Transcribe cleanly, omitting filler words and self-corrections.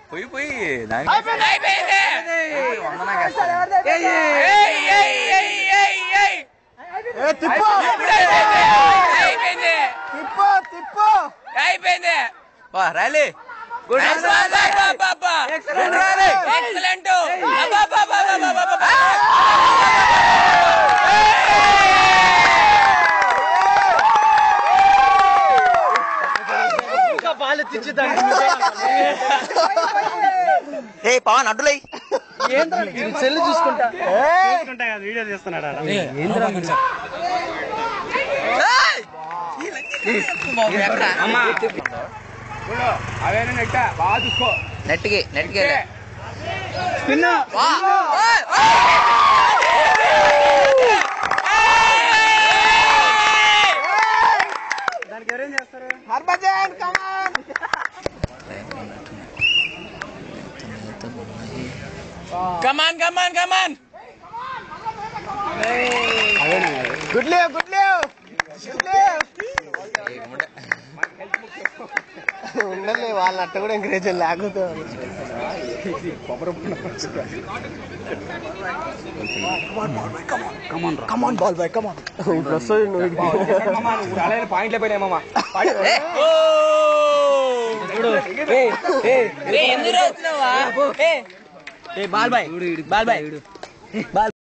పోయి పోయి అయిపోయింది రైలీ గుడ్ ఎక్సలెంట్ బాల్ తెచ్చుతాడు ఏ పవన్ అడ్డులై సెల్ చూసుకుంటా వీడియో చేస్తున్నాడు అవేనా నెట్ బాగా చూసుకో నెట్కి దానికి ఎవరేం చేస్తారు హర్భజన్ కమాన్ గుడ్ లీవ్ ఉండలే వాళ్ళ అట్ట కూడా ఎంకరేజ్ లేకపోతే పాయింట్లే పోయినామమ్మా బాల్ బాయ్